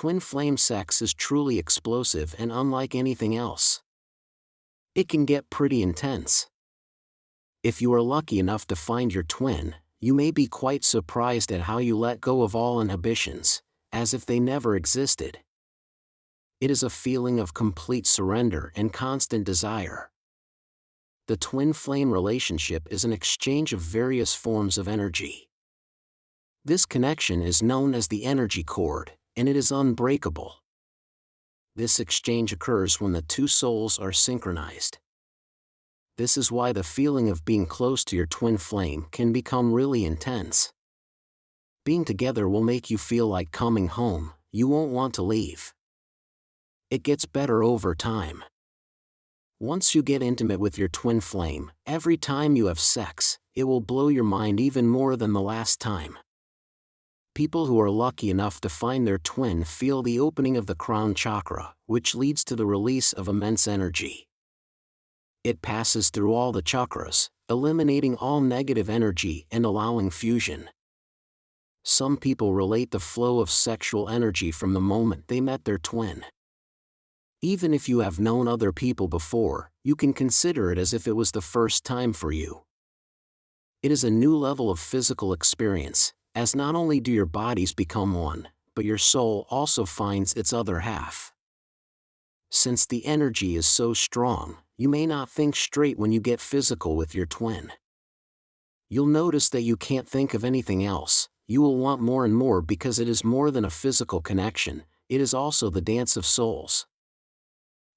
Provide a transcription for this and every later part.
twin flame sex is truly explosive and unlike anything else. It can get pretty intense. If you are lucky enough to find your twin, you may be quite surprised at how you let go of all inhibitions, as if they never existed. It is a feeling of complete surrender and constant desire. The twin flame relationship is an exchange of various forms of energy. This connection is known as the energy cord, and it is unbreakable. This exchange occurs when the two souls are synchronized. This is why the feeling of being close to your twin flame can become really intense. Being together will make you feel like coming home, you won't want to leave. It gets better over time. Once you get intimate with your twin flame, every time you have sex, it will blow your mind even more than the last time. People who are lucky enough to find their twin feel the opening of the crown chakra, which leads to the release of immense energy. It passes through all the chakras, eliminating all negative energy and allowing fusion. Some people relate the flow of sexual energy from the moment they met their twin. Even if you have known other people before, you can consider it as if it was the first time for you. It is a new level of physical experience, as not only do your bodies become one, but your soul also finds its other half. Since the energy is so strong, you may not think straight when you get physical with your twin. You'll notice that you can't think of anything else. You will want more and more because it is more than a physical connection, it is also the dance of souls.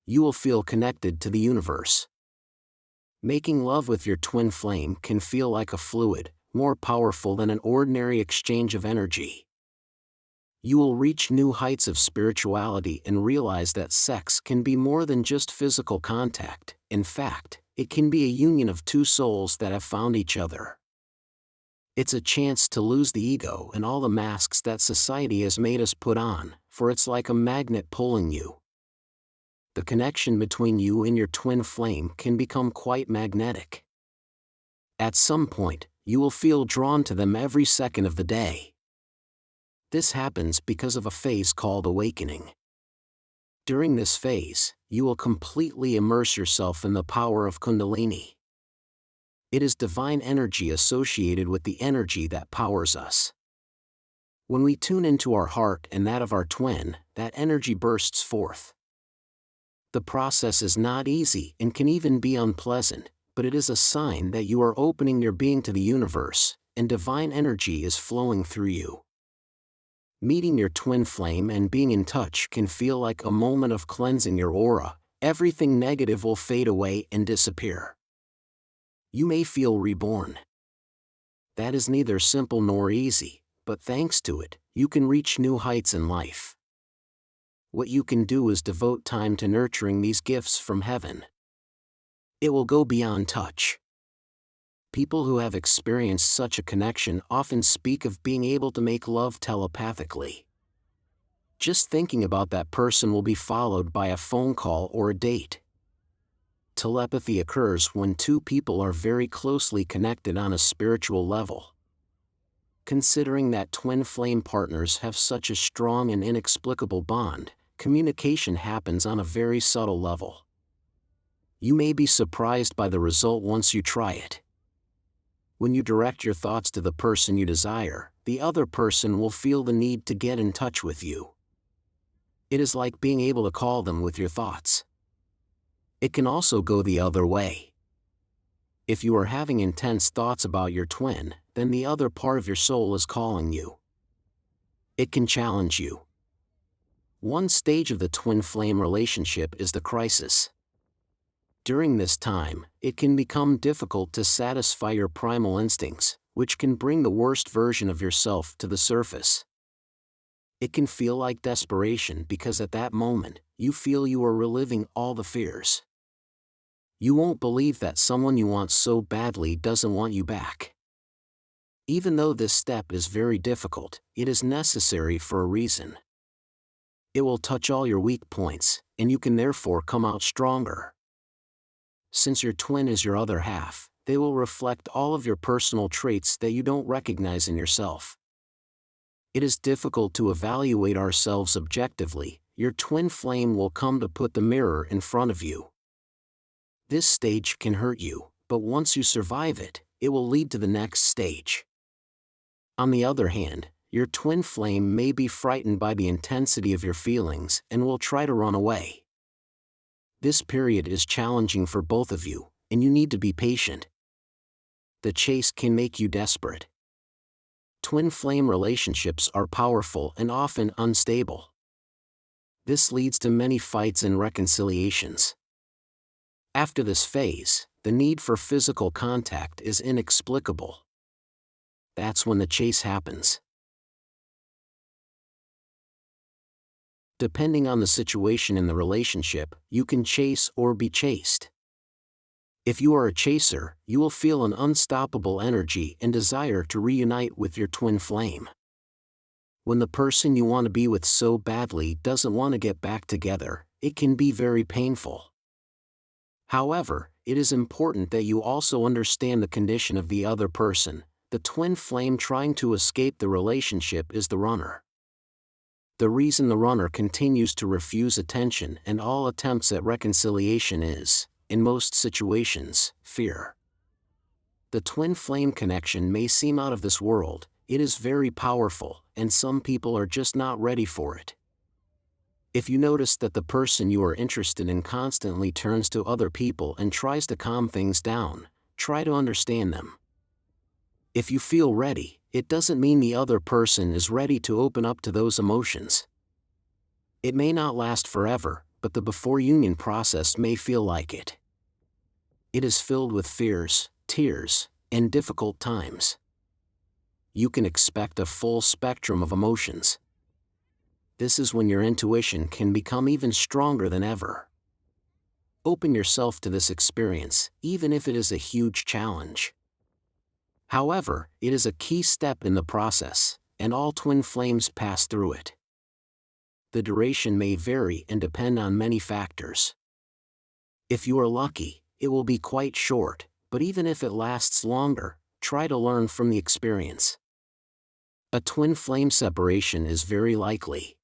You will feel connected to the universe. Making love with your twin flame can feel like a fluid, more powerful than an ordinary exchange of energy. You will reach new heights of spirituality and realize that sex can be more than just physical contact. In fact, it can be a union of two souls that have found each other. It's a chance to lose the ego and all the masks that society has made us put on, for it's like a magnet pulling you. The connection between you and your twin flame can become quite magnetic. At some point, you will feel drawn to them every second of the day. This happens because of a phase called awakening. During this phase, you will completely immerse yourself in the power of Kundalini. It is divine energy associated with the energy that powers us. When we tune into our heart and that of our twin, that energy bursts forth. The process is not easy and can even be unpleasant, but it is a sign that you are opening your being to the universe, and divine energy is flowing through you. Meeting your twin flame and being in touch can feel like a moment of cleansing your aura. Everything negative will fade away and disappear. You may feel reborn. That is neither simple nor easy, but thanks to it, you can reach new heights in life. What you can do is devote time to nurturing these gifts from heaven. It will go beyond touch. People who have experienced such a connection often speak of being able to make love telepathically. Just thinking about that person will be followed by a phone call or a date. Telepathy occurs when two people are very closely connected on a spiritual level. Considering that twin flame partners have such a strong and inexplicable bond, communication happens on a very subtle level. You may be surprised by the result once you try it. When you direct your thoughts to the person you desire, the other person will feel the need to get in touch with you. It is like being able to call them with your thoughts. It can also go the other way. If you are having intense thoughts about your twin, then the other part of your soul is calling you. It can challenge you. One stage of the twin flame relationship is the crisis. During this time, it can become difficult to satisfy your primal instincts, which can bring the worst version of yourself to the surface. It can feel like desperation because at that moment, you feel you are reliving all the fears. You won't believe that someone you want so badly doesn't want you back. Even though this step is very difficult, it is necessary for a reason. It will touch all your weak points, and you can therefore come out stronger. Since your twin is your other half, they will reflect all of your personal traits that you don't recognize in yourself. It is difficult to evaluate ourselves objectively. Your twin flame will come to put the mirror in front of you. This stage can hurt you, but once you survive it, it will lead to the next stage. On the other hand, your twin flame may be frightened by the intensity of your feelings and will try to run away. This period is challenging for both of you, and you need to be patient. The chase can make you desperate. Twin flame relationships are powerful and often unstable. This leads to many fights and reconciliations. After this phase, the need for physical contact is inexplicable. That's when the chase happens. Depending on the situation in the relationship, you can chase or be chased. If you are a chaser, you will feel an unstoppable energy and desire to reunite with your twin flame. When the person you want to be with so badly doesn't want to get back together, it can be very painful. However, it is important that you also understand the condition of the other person. The twin flame trying to escape the relationship is the runner. The reason the runner continues to refuse attention and all attempts at reconciliation is, in most situations, fear. The twin flame connection may seem out of this world. It is very powerful, and some people are just not ready for it. If you notice that the person you are interested in constantly turns to other people and tries to calm things down, try to understand them. If you feel ready, it doesn't mean the other person is ready to open up to those emotions. It may not last forever, but the before-union process may feel like it. It is filled with fears, tears, and difficult times. You can expect a full spectrum of emotions. This is when your intuition can become even stronger than ever. Open yourself to this experience, even if it is a huge challenge. However, it is a key step in the process, and all twin flames pass through it. The duration may vary and depend on many factors. If you are lucky, it will be quite short, but even if it lasts longer, try to learn from the experience. A twin flame separation is very likely.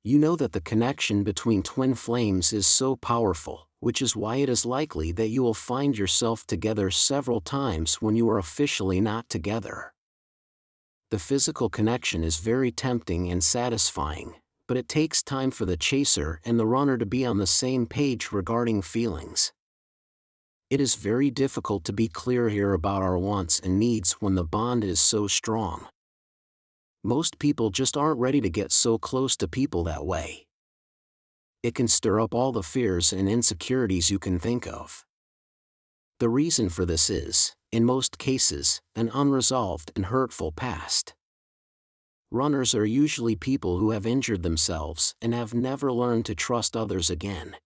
You know that the connection between twin flames is so powerful, which is why it is likely that you will find yourself together several times when you are officially not together. The physical connection is very tempting and satisfying, but it takes time for the chaser and the runner to be on the same page regarding feelings. It is very difficult to be clear here about our wants and needs when the bond is so strong. Most people just aren't ready to get so close to people that way. It can stir up all the fears and insecurities you can think of. The reason for this is, in most cases, an unresolved and hurtful past. Runners are usually people who have injured themselves and have never learned to trust others again.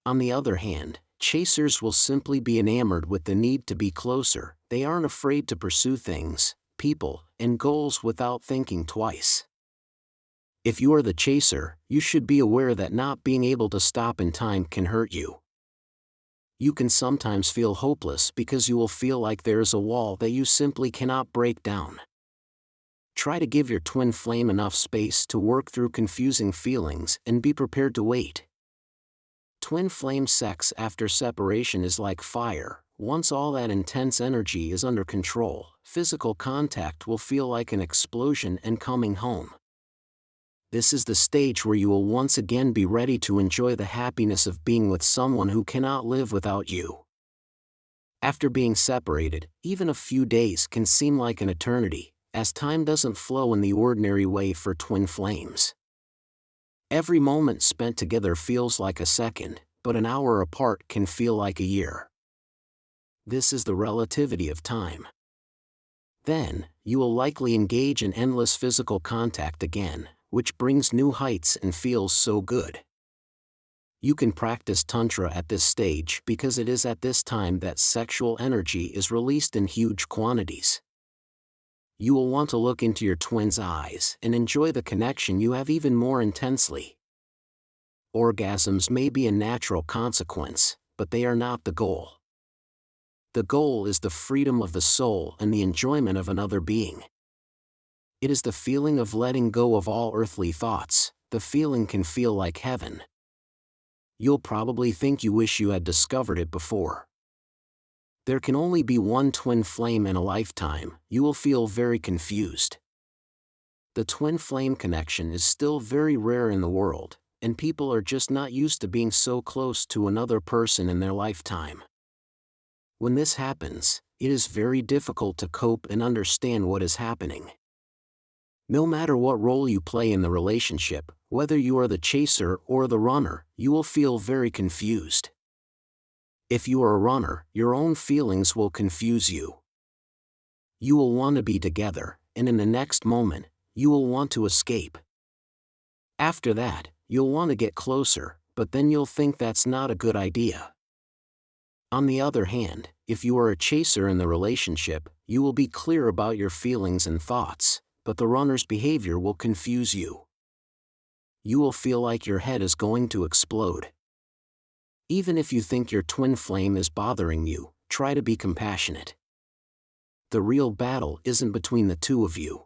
On the other hand, chasers will simply be enamored with the need to be closer. They aren't afraid to pursue things, people, and goals without thinking twice. If you are the chaser, you should be aware that not being able to stop in time can hurt you. You can sometimes feel hopeless because you will feel like there is a wall that you simply cannot break down. Try to give your twin flame enough space to work through confusing feelings and be prepared to wait. Twin flame sex after separation is like fire. Once all that intense energy is under control, physical contact will feel like an explosion and coming home. This is the stage where you will once again be ready to enjoy the happiness of being with someone who cannot live without you. After being separated, even a few days can seem like an eternity, as time doesn't flow in the ordinary way for twin flames. Every moment spent together feels like a second, but an hour apart can feel like a year. This is the relativity of time. Then, you will likely engage in endless physical contact again, which brings new heights and feels so good. You can practice Tantra at this stage because it is at this time that sexual energy is released in huge quantities. You will want to look into your twin's eyes and enjoy the connection you have even more intensely. Orgasms may be a natural consequence, but they are not the goal. The goal is the freedom of the soul and the enjoyment of another being. It is the feeling of letting go of all earthly thoughts. The feeling can feel like heaven. You'll probably think you wish you had discovered it before. There can only be one twin flame in a lifetime. You will feel very confused. The twin flame connection is still very rare in the world, and people are just not used to being so close to another person in their lifetime. When this happens, it is very difficult to cope and understand what is happening. No matter what role you play in the relationship, whether you are the chaser or the runner, you will feel very confused. If you are a runner, your own feelings will confuse you. You will want to be together, and in the next moment, you will want to escape. After that, you'll want to get closer, but then you'll think that's not a good idea. On the other hand, if you are a chaser in the relationship, you will be clear about your feelings and thoughts, but the runner's behavior will confuse you. You will feel like your head is going to explode. Even if you think your twin flame is bothering you, try to be compassionate. The real battle isn't between the two of you.